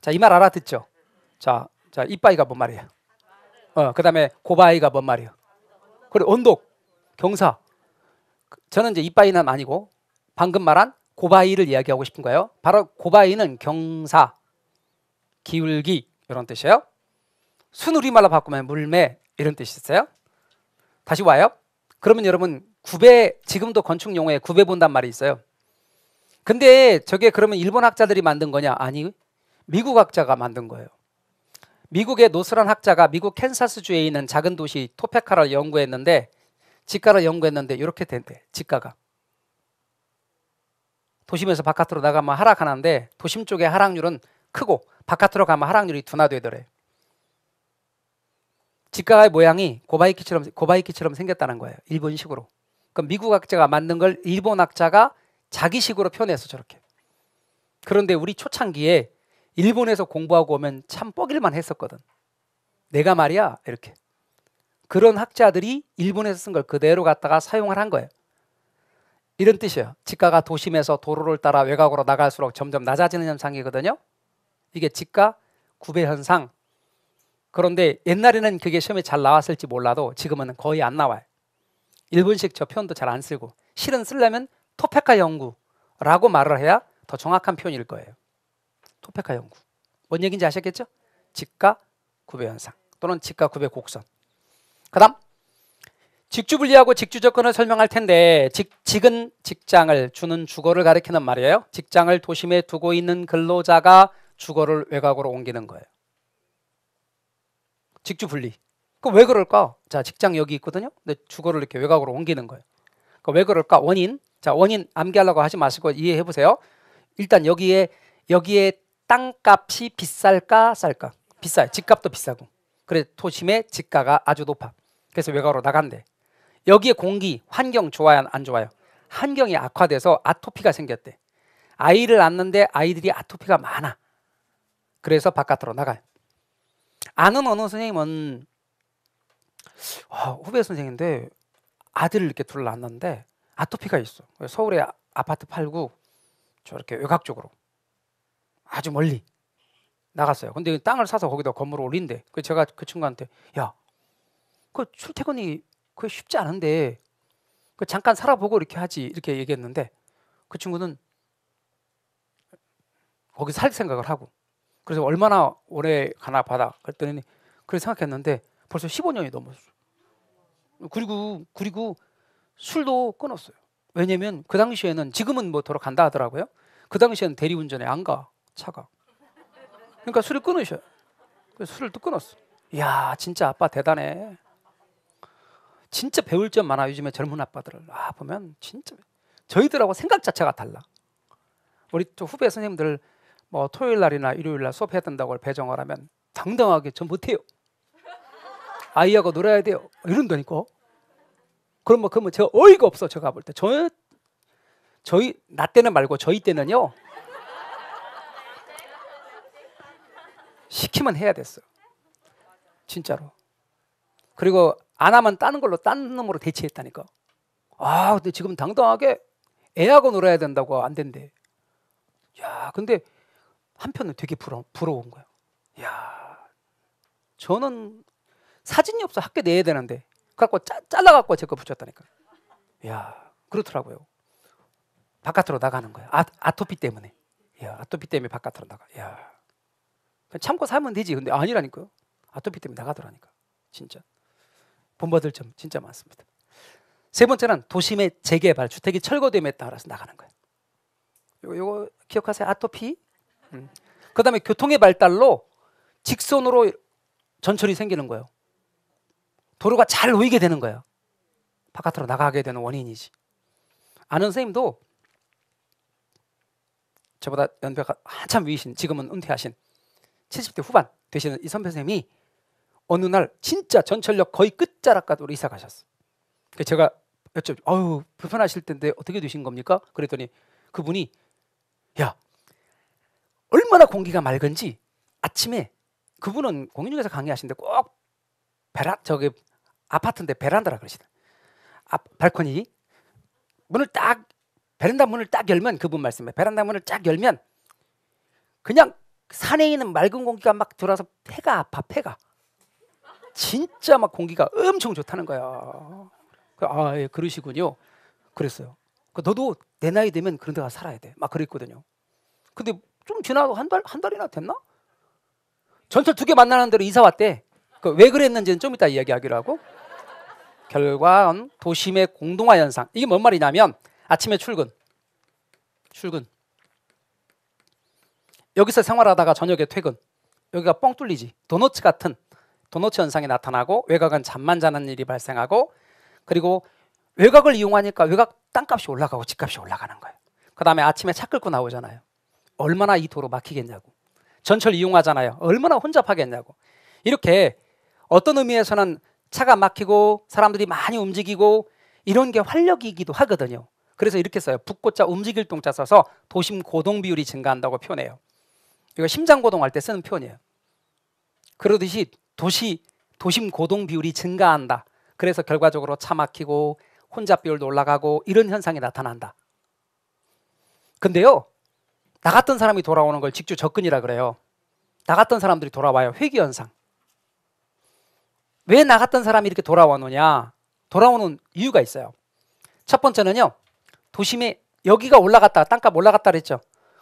자, 이 말 알아듣죠? 자, 이빠이가 뭔 말이에요? 그 다음에 고바이가 뭔 말이에요? 그래, 언덕, 경사. 저는 이제 이빠이는 아니고 방금 말한 고바이를 이야기하고 싶은 거예요. 바로 고바이는 경사, 기울기 이런 뜻이에요. 순우리말로 바꾸면 물매 이런 뜻이 있어요. 다시 와요. 그러면 여러분 구배, 지금도 건축 용어에 구배 본단 말이 있어요. 근데 저게 그러면 일본 학자들이 만든 거냐? 아니, 미국 학자가 만든 거예요. 미국의 노스란 학자가 미국 캔사스주에 있는 작은 도시 토페카를 연구했는데, 지가를 연구했는데 이렇게 된대. 지가가 도심에서 바깥으로 나가면 하락하는데 도심 쪽의 하락률은 크고 바깥으로 가면 하락률이 둔화되더래. 지가의 모양이 고바이키처럼 생겼다는 거예요. 일본식으로. 그럼 미국 학자가 만든 걸 일본 학자가 자기식으로 표현해서 저렇게. 그런데 우리 초창기에 일본에서 공부하고 오면 참 뻐길만 했었거든. 내가 말이야 이렇게. 그런 학자들이 일본에서 쓴 걸 그대로 갖다가 사용을 한 거예요. 이런 뜻이에요. 지가가 도심에서 도로를 따라 외곽으로 나갈수록 점점 낮아지는 현상이거든요. 이게 지가 구배 현상, 그런데 옛날에는 그게 시험에 잘 나왔을지 몰라도 지금은 거의 안 나와요. 일본식 저 표현도 잘 안 쓰고 실은 쓰려면 토페카 연구라고 말을 해야 더 정확한 표현일 거예요. 토페카 연구. 뭔 얘기인지 아셨겠죠? 직가 구배 현상 또는 직가 구배 곡선. 그다음 직주분리하고 직주조건을 설명할 텐데 직은 직장을 주는 주거를 가리키는 말이에요. 직장을 도심에 두고 있는 근로자가 주거를 외곽으로 옮기는 거예요. 직주분리. 그 왜 그럴까? 자, 직장 여기 있거든요. 근데 주거를 이렇게 외곽으로 옮기는 거예요. 그 왜 그럴까? 원인. 자, 원인 암기하려고 하지 마시고 이해해 보세요. 일단 여기에 땅값이 비쌀까 쌀까? 비싸요. 집값도 비싸고. 그래 도심의 집가가 아주 높아. 그래서 외곽으로 나간대. 여기에 공기, 환경 좋아요, 안 좋아요? 환경이 악화돼서 아토피가 생겼대. 아이를 낳는데 아이들이 아토피가 많아. 그래서 바깥으로 나가요. 아는 어느 선생님은 후배 선생인데 아들을 이렇게 둘 낳았는데 아토피가 있어. 서울에 아파트 팔고 저렇게 외곽 쪽으로 아주 멀리 나갔어요. 근데 땅을 사서 거기다 건물을 올린대. 그래서 제가 그 친구한테 야, 그 출퇴근이 그게 쉽지 않은데 그 잠깐 살아보고 이렇게 하지 이렇게 얘기했는데 그 친구는 거기 살 생각을 하고 그래서 얼마나 오래 가나 봐다 그랬더니 그렇게 생각했는데 벌써 15년이 넘었어. 그리고 술도 끊었어요. 왜냐면 그 당시에는 지금은 뭐 돌아간다 하더라고요. 그 당시에는 대리운전에 안 가 차가. 그러니까 술을 끊으셔요. 그래서 술을 또 끊었어. 이야 진짜 아빠 대단해. 진짜 배울 점 많아. 요즘에 젊은 아빠들을 보면 진짜 저희들하고 생각 자체가 달라. 우리 또 후배 선생님들 뭐 토요일 날이나 일요일 날 수업해야 된다고 배정을 하면 당당하게 전 못해요. 아이하고 놀아야 돼요. 이런다니까. 그러면 제가 어이가 없어. 제가 볼 때 저희 나 때는 말고 저희 때는요 시키면 해야 됐어. 진짜로. 그리고 안 하면 다른 걸로 딴 놈으로 대체했다니까. 근데 지금 당당하게 애하고 놀아야 된다고 안 된대. 야, 근데 한편은 되게 부러운 거야. 야, 저는 사진이 없어 학교 내야 되는데 갖고 잘라갖고 제 거 붙였다니까. 야, 그렇더라고요. 바깥으로 나가는 거야. 아토피 때문에. 야, 아토피 때문에 바깥으로 나가. 야, 참고 살면 되지. 근데 아니라니까요. 아토피 때문에 나가더라니까. 진짜. 본받을 점 진짜 많습니다. 세 번째는 도심의 재개발, 주택이 철거됨에 따라서 나가는 거예요. 요거 기억하세요? 아토피. 그 다음에 교통의 발달로 직선으로 전철이 생기는 거예요. 도로가 잘 놓이게 되는 거예요. 바깥으로 나가게 되는 원인이지. 아는 선생님도 저보다 연배가 한참 위이신 지금은 은퇴하신 70대 후반 되시는 이 선배 선생님이 어느 날 진짜 전철역 거의 끝자락가로 이사 가셨어. 그래서 제가 여쭤 불편하실 텐데 어떻게 되신 겁니까? 그랬더니 그분이 야 얼마나 공기가 맑은지 아침에 그분은 공인중개사 강의하시는데 꼭 저기 아파트인데 베란다라 그러시다. 발코니 베란다 문을 딱 열면 그분 말씀에 베란다 문을 딱 열면 그냥 산에 있는 맑은 공기가 막 들어와서 폐가 아파. 진짜 막 공기가 엄청 좋다는 거야. 예, 그러시군요. 그랬어요. 너도 내 나이 되면 그런 데 가서 살아야 돼. 막 그랬거든요. 근데 좀 지나도 한 달이나 됐나? 전철 2개 만나는 대로 이사 왔대. 왜 그랬는지는 좀 이따 이야기하기로 하고. 결과는 도심의 공동화 현상. 이게 뭔 말이냐면 아침에 출근. 여기서 생활하다가 저녁에 퇴근. 여기가 뻥 뚫리지. 도너츠 같은 도너츠 현상이 나타나고 외곽은 잠만 자는 일이 발생하고 그리고 외곽을 이용하니까 외곽 땅값이 올라가고 집값이 올라가는 거예요. 그 다음에 아침에 차 끌고 나오잖아요. 얼마나 이 도로 막히겠냐고. 전철 이용하잖아요. 얼마나 혼잡하겠냐고. 이렇게 어떤 의미에서는 차가 막히고 사람들이 많이 움직이고 이런 게 활력이기도 하거든요. 그래서 이렇게 써요. 북고자 움직일 동자 써서 도심 고동 비율이 증가한다고 표현해요. 이거 심장 고동할 때 쓰는 표현이에요. 그러듯이 도심 고동 비율이 증가한다. 그래서 결과적으로 차 막히고 혼잡 비율도 올라가고 이런 현상이 나타난다. 근데요, 나갔던 사람이 돌아오는 걸 직주 접근이라 그래요. 나갔던 사람들이 돌아와요. 회귀 현상. 왜 나갔던 사람이 이렇게 돌아오느냐? 돌아오는 이유가 있어요. 첫 번째는요. 도심에 여기가 올라갔다, 땅값 올라갔다 그랬죠.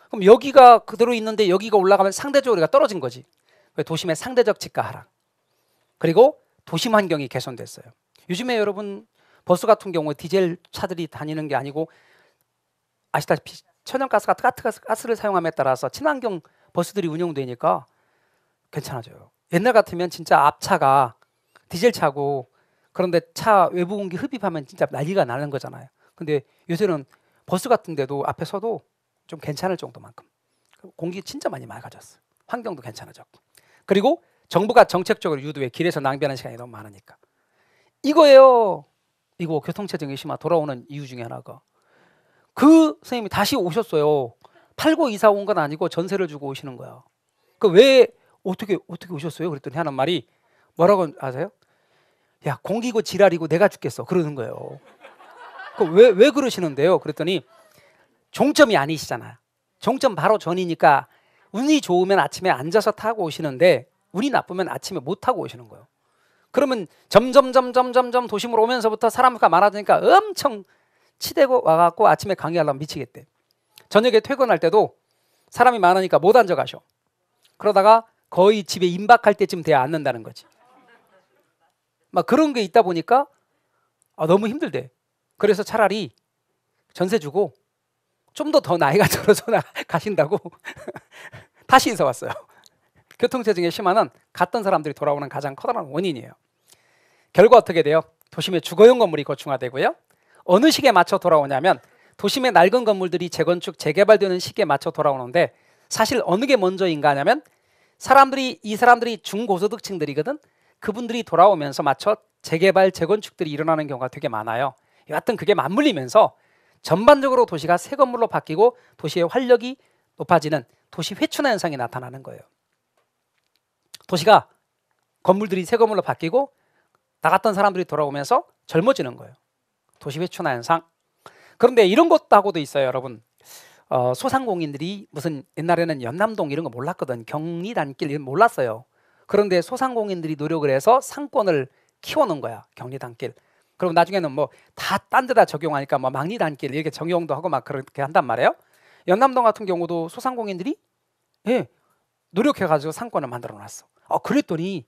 그럼 여기가 그대로 있는데 여기가 올라가면 상대적으로 우리가 떨어진 거지. 도심의 상대적 지가 하락. 그리고 도심 환경이 개선됐어요. 요즘에 여러분 버스 같은 경우에 디젤 차들이 다니는 게 아니고 아시다시피 천연가스 같은 가스를 사용함에 따라서 친환경 버스들이 운영되니까 괜찮아져요. 옛날 같으면 진짜 앞차가 디젤 차고 그런데 차 외부 공기 흡입하면 진짜 난리가 나는 거잖아요. 근데 요새는 버스 같은 데도 앞에 서도 좀 괜찮을 정도만큼 공기 진짜 많이 맑아졌어요. 환경도 괜찮아졌고. 그리고 정부가 정책적으로 유도해 길에서 낭비하는 시간이 너무 많으니까. 이거예요. 이거 교통체증이 심하 돌아오는 이유 중에 하나가. 그 선생님이 다시 오셨어요. 팔고 이사 온 건 아니고 전세를 주고 오시는 거야. 그 왜 어떻게 오셨어요? 그랬더니 하는 말이 뭐라고 아세요? 야, 공기고 지랄이고 내가 죽겠어. 그러는 거예요. 그 왜 그러시는데요? 그랬더니 종점이 아니시잖아요. 종점 바로 전이니까 운이 좋으면 아침에 앉아서 타고 오시는데 운이 나쁘면 아침에 못 타고 오시는 거예요. 그러면 점점 도심으로 오면서부터 사람수가 많아지니까 엄청 치대고 와갖고 아침에 강의하려면 미치겠대. 저녁에 퇴근할 때도 사람이 많으니까 못 앉아 가셔. 그러다가 거의 집에 임박할 때쯤 돼야 앉는다는 거지. 막 그런 게 있다 보니까 너무 힘들대. 그래서 차라리 전세 주고 좀 더 나이가 들어서 가신다고 다시 인사 왔어요. 교통체증의 심화는 갔던 사람들이 돌아오는 가장 커다란 원인이에요. 결과 어떻게 돼요? 도심의 주거용 건물이 고층화되고요. 어느 시기에 맞춰 돌아오냐면 도심의 낡은 건물들이 재건축, 재개발되는 시기에 맞춰 돌아오는데 사실 어느 게 먼저인가 하냐면 이 사람들이 중고소득층들이거든. 그분들이 돌아오면서 맞춰 재개발, 재건축들이 일어나는 경우가 되게 많아요. 여하튼 그게 맞물리면서 전반적으로 도시가 새 건물로 바뀌고 도시의 활력이 높아지는 도시 회춘화 현상이 나타나는 거예요. 도시가 건물들이 새 건물로 바뀌고 나갔던 사람들이 돌아오면서 젊어지는 거예요. 도시 회춘화 현상. 그런데 이런 것도 하고도 있어요, 여러분. 소상공인들이 무슨 옛날에는 연남동 이런 거 몰랐거든. 경리단길 이런 거 몰랐어요. 그런데 소상공인들이 노력을 해서 상권을 키워놓은 거야. 경리단길. 그리고 나중에는 뭐 다 딴 데다 적용하니까 뭐 망리단길 이렇게 적용도 하고 막 그렇게 한단 말이에요. 연남동 같은 경우도 소상공인들이 노력해가지고 상권을 만들어놨어. 그랬더니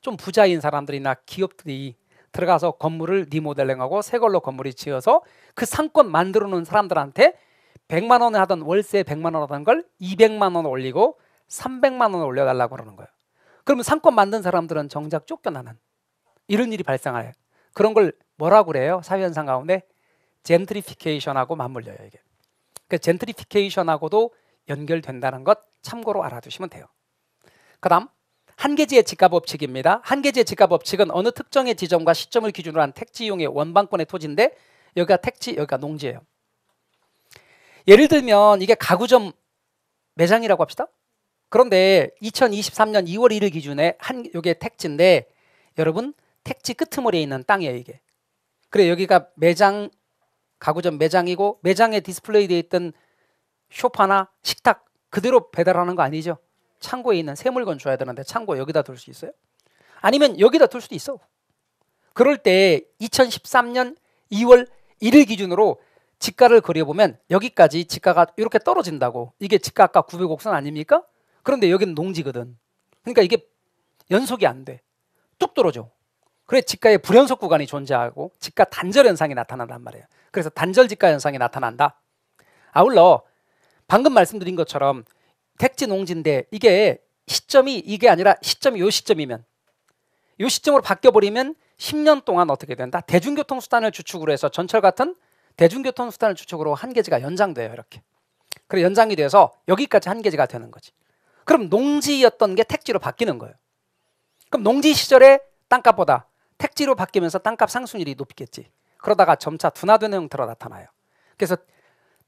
좀 부자인 사람들이나 기업들이 들어가서 건물을 리모델링하고 새 걸로 건물이 지어서 그 상권 만들어놓은 사람들한테 100만 원에 하던 월세 100만 원 하던 걸 200만 원 올리고 300만 원 올려달라고 그러는 거예요. 그러면 상권 만든 사람들은 정작 쫓겨나는 이런 일이 발생해요. 그런 걸 뭐라고 그래요? 사회현상 가운데 젠트리피케이션하고 맞물려요. 이게. 그 젠트리피케이션하고도 연결된다는 것 참고로 알아두시면 돼요. 그 다음 한계지의 지가법칙입니다. 한계지의 지가법칙은 어느 특정의 지점과 시점을 기준으로 한 택지 이용의 원방권의 토지인데 여기가 택지, 여기가 농지예요. 예를 들면 이게 가구점 매장이라고 합시다. 그런데 2023년 2월 1일 기준에 이게 택지인데 여러분 택지 끄트머리에 있는 땅이에요 이게. 그래 여기가 매장, 가구점 매장이고 매장에 디스플레이 되어 있던 쇼파나 식탁 그대로 배달하는 거 아니죠? 창고에 있는 새 물건 줘야 되는데 창고 여기다 둘 수 있어요? 아니면 여기다 둘 수도 있어. 그럴 때 2013년 2월 1일 기준으로 지가를 그려보면 여기까지 지가가 이렇게 떨어진다고. 이게 지가 아까 900억선 아닙니까? 그런데 여기는 농지거든. 그러니까 이게 연속이 안 돼. 뚝 떨어져. 그래 지가의 불연속 구간이 존재하고 지가 단절 현상이 나타난단 말이에요. 그래서 단절 지가 현상이 나타난다. 아울러 방금 말씀드린 것처럼 택지 농지인데 이게 시점이 이게 아니라 시점이 요 시점이면 요 시점으로 바뀌어버리면 10년 동안 어떻게 된다? 대중교통수단을 주축으로 해서 전철 같은 대중교통수단을 주축으로 한계지가 연장돼요. 이렇게. 그래 연장이 돼서 여기까지 한계지가 되는 거지. 그럼 농지였던 게 택지로 바뀌는 거예요. 그럼 농지 시절에 땅값보다 택지로 바뀌면서 땅값 상승률이 높겠지. 그러다가 점차 둔화되는 형태로 나타나요. 그래서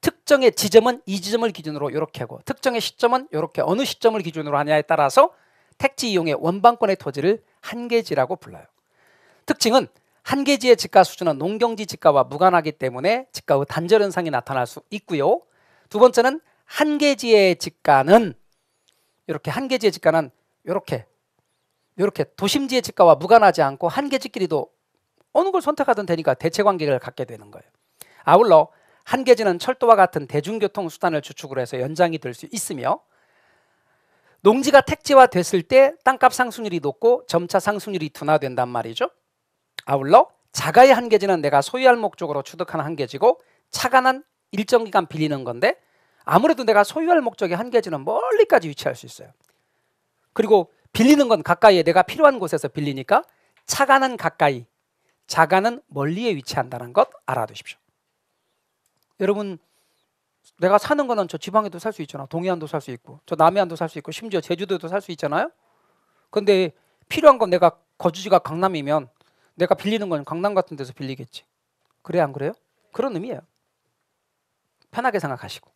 특정의 지점은 이 지점을 기준으로 이렇게 하고 특정의 시점은 이렇게 어느 시점을 기준으로 하냐에 따라서 택지 이용의 원방권의 토지를 한계지라고 불러요. 특징은 한계지의 지가 수준은 농경지 지가와 무관하기 때문에 지가의 단절 현상이 나타날 수 있고요. 두 번째는 한계지의 지가는 이렇게 한계지의 지가는 이렇게 이렇게 도심지의 집과와 무관하지 않고 한 개 집끼리도 어느 걸 선택하든 되니까 대체관계를 갖게 되는 거예요. 아울러 한 개지는 철도와 같은 대중교통 수단을 주축으로 해서 연장이 될 수 있으며 농지가 택지화 됐을 때 땅값 상승률이 높고 점차 상승률이 둔화된단 말이죠. 아울러 자가의 한 개지는 내가 소유할 목적으로 취득하는 한 개지고 차가는 일정 기간 빌리는 건데 아무래도 내가 소유할 목적의 한 개지는 멀리까지 위치할 수 있어요. 그리고 빌리는 건 가까이에 내가 필요한 곳에서 빌리니까 차가는 가까이, 자가는 멀리에 위치한다는 것 알아두십시오. 여러분 내가 사는 거는 저 지방에도 살 수 있잖아. 동해안도 살 수 있고 저 남해안도 살 수 있고 심지어 제주도도 살 수 있잖아요. 근데 필요한 건 내가 거주지가 강남이면 내가 빌리는 건 강남 같은 데서 빌리겠지. 그래 안 그래요? 그런 의미예요. 편하게 생각하시고.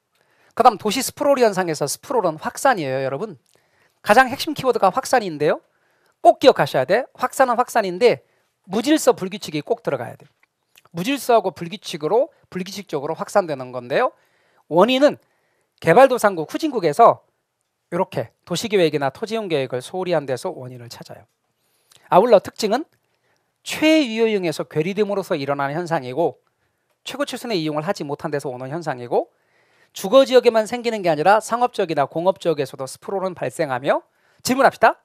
그 다음 도시 스프롤 현상에서 스프롤은 확산이에요. 여러분 가장 핵심 키워드가 확산인데요. 꼭 기억하셔야 돼. 확산은 확산인데 무질서 불규칙이 꼭 들어가야 돼. 무질서하고 불규칙적으로 확산되는 건데요. 원인은 개발도상국 후진국에서 이렇게 도시계획이나 토지용계획을 소홀히 한 데서 원인을 찾아요. 아울러 특징은 최유효용에서 괴리됨으로써 일어나는 현상이고 최고 최선의 이용을 하지 못한 데서 오는 현상이고 주거지역에만 생기는 게 아니라 상업지역이나 공업지역에서도 스프롤은 발생하며 질문합시다.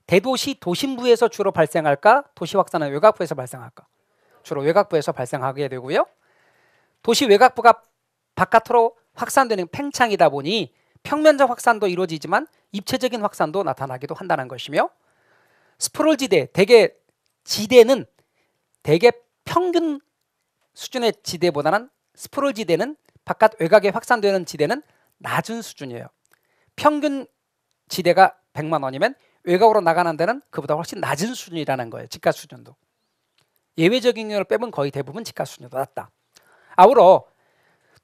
대도시 도심부에서 주로 발생할까? 도시 확산은 외곽부에서 발생할까? 주로 외곽부에서 발생하게 되고요. 도시 외곽부가 바깥으로 확산되는 팽창이다 보니 평면적 확산도 이루어지지만 입체적인 확산도 나타나기도 한다는 것이며 스프롤 지대, 대개 지대는 대개 평균 수준의 지대보다는 스프롤 지대는 바깥 외곽에 확산되는 지대는 낮은 수준이에요. 평균 지대가 100만 원이면 외곽으로 나가는 데는 그보다 훨씬 낮은 수준이라는 거예요. 집값 수준도. 예외적인 경우를 빼면 거의 대부분 집값 수준도 낮다. 아울러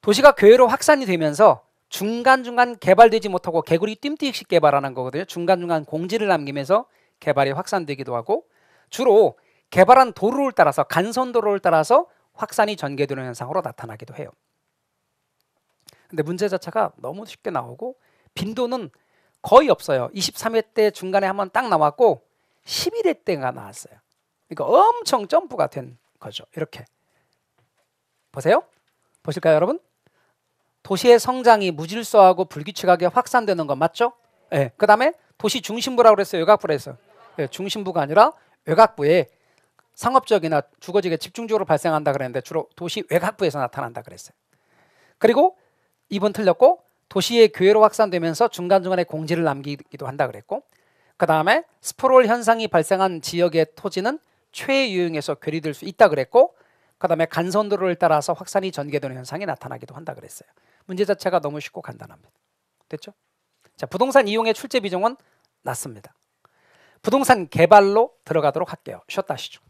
도시가 교외로 확산이 되면서 중간중간 개발되지 못하고 개구리 뜀띠익식 개발하는 거거든요. 중간중간 공지를 남기면서 개발이 확산되기도 하고 주로 개발한 도로를 따라서 간선도로를 따라서 확산이 전개되는 현상으로 나타나기도 해요. 근데 문제 자체가 너무 쉽게 나오고 빈도는 거의 없어요. 23회 때 중간에 한번 딱 나왔고 11회 때가 나왔어요. 그러니까 엄청 점프가 된 거죠. 이렇게 보세요. 보실까요 여러분? 도시의 성장이 무질서하고 불규칙하게 확산되는 건 맞죠? 네. 그 다음에 도시 중심부라고 그랬어요? 외곽부라 했어요? 네, 중심부가 아니라 외곽부에 상업적이나 주거지가 집중적으로 발생한다 그랬는데 주로 도시 외곽부에서 나타난다 그랬어요. 그리고 2번 틀렸고 도시의 교외로 확산되면서 중간중간에 공지를 남기기도 한다 그랬고 그 다음에 스프롤 현상이 발생한 지역의 토지는 최유용에서 괴리될 수 있다 그랬고 그 다음에 간선도로를 따라서 확산이 전개되는 현상이 나타나기도 한다 그랬어요. 문제 자체가 너무 쉽고 간단합니다. 됐죠? 자, 부동산 이용의 출제 비중은 낮습니다. 부동산 개발로 들어가도록 할게요. 쉬었다 하시죠.